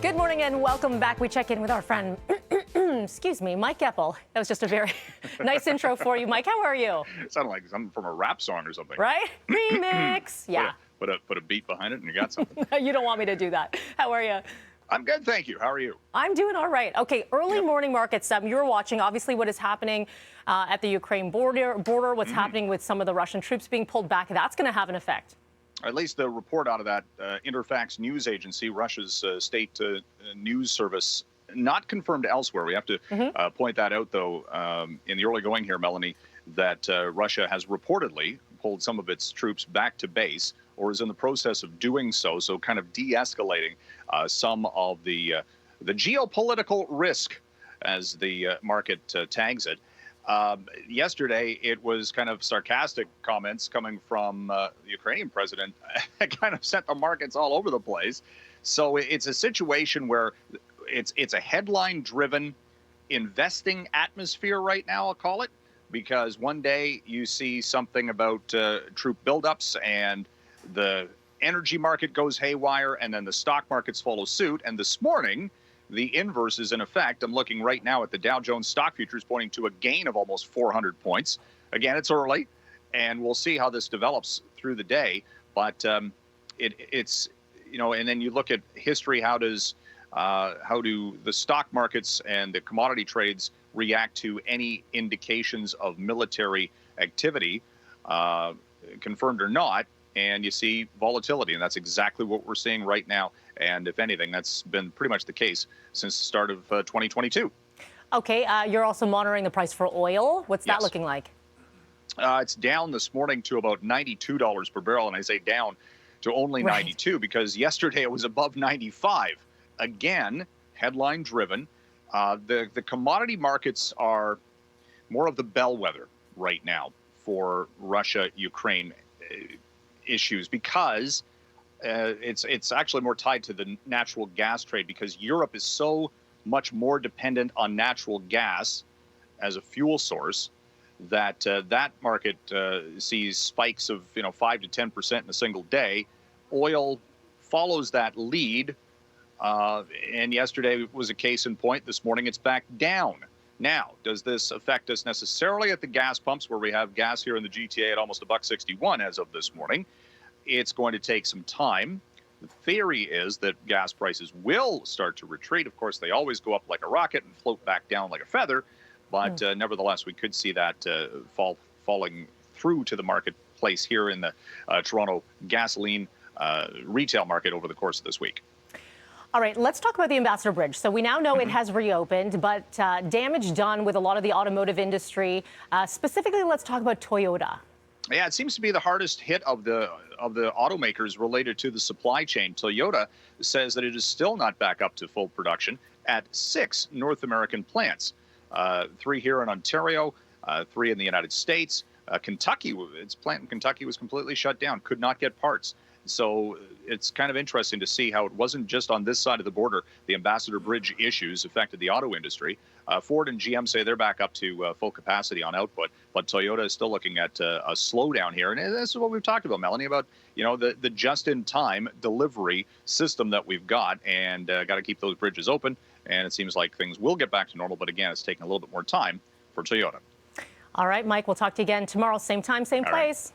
Good morning and welcome back. We check in with our friend, excuse me, Mike Eppel. That was just a very nice intro for you, Mike. How are you? It sounded like something from a rap song or something. Right? Remix. Yeah. Put a beat behind it and you got something. You don't want me to do that. How are you? I'm good, thank you. How are you? I'm doing all right. Okay, early morning markets. You're watching, obviously, what is happening at the Ukraine border, what's happening with some of the Russian troops being pulled back. That's going to have an effect. At least the report out of that Interfax news agency, Russia's state news service, not confirmed elsewhere. We have to point that out, though, in the early going here, Melanie, that Russia has reportedly pulled some of its troops back to base or is in the process of doing so, so kind of de-escalating some of the geopolitical risk, as the market tags it. Yesterday, it was kind of sarcastic comments coming from the Ukrainian president that kind of sent the markets all over the place. So it's a situation where it's a headline-driven investing atmosphere right now, I'll call it, because one day you see something about troop buildups and the energy market goes haywire, and then the stock markets follow suit. And this morning, the inverse is in effect. I'm looking right now at the Dow Jones stock futures pointing to a gain of almost 400 points. Again, it's early, and we'll see how this develops through the day. But it's, you know, and then you look at history. How do the stock markets and the commodity trades react to any indications of military activity, confirmed or not? And you see volatility, and that's exactly what we're seeing right now. And if anything, that's been pretty much the case since the start of 2022. Okay, you're also monitoring the price for oil. What's that looking like? It's down this morning to about $92 per barrel, and I say down to only 92 because yesterday it was above 95. Again, headline driven. The commodity markets are more of the bellwether right now for Russia-Ukraine issues, because it's actually more tied to the natural gas trade, because Europe is so much more dependent on natural gas as a fuel source that that market sees spikes of 5 to 10% in a single day. Oil follows that lead, and yesterday was a case in point. This morning it's back down. Now, does this affect us necessarily at the gas pumps, where we have gas here in the GTA at almost $1.61 as of this morning? It's going to take some time. The theory is that gas prices will start to retreat. Of course, they always go up like a rocket and float back down like a feather. But nevertheless, we could see that falling through to the marketplace here in the Toronto gasoline retail market over the course of this week. All right, let's talk about the Ambassador Bridge. So we now know it has reopened, but damage done with a lot of the automotive industry. Specifically, let's talk about Toyota. Yeah, it seems to be the hardest hit of the automakers related to the supply chain. Toyota says that it is still not back up to full production at 6 North American plants, 3 here in Ontario, 3 in the United States. Kentucky, its plant in Kentucky was completely shut down, could not get parts. So it's kind of interesting to see how it wasn't just on this side of the border. The Ambassador Bridge issues affected the auto industry. Ford and GM say they're back up to full capacity on output, but Toyota is still looking at a slowdown here. And this is what we've talked about, Melanie, about the just-in-time delivery system that we've got, and got to keep those bridges open. And it seems like things will get back to normal, but again, it's taking a little bit more time for Toyota. All right, Mike, we'll talk to you again tomorrow, same time, same place.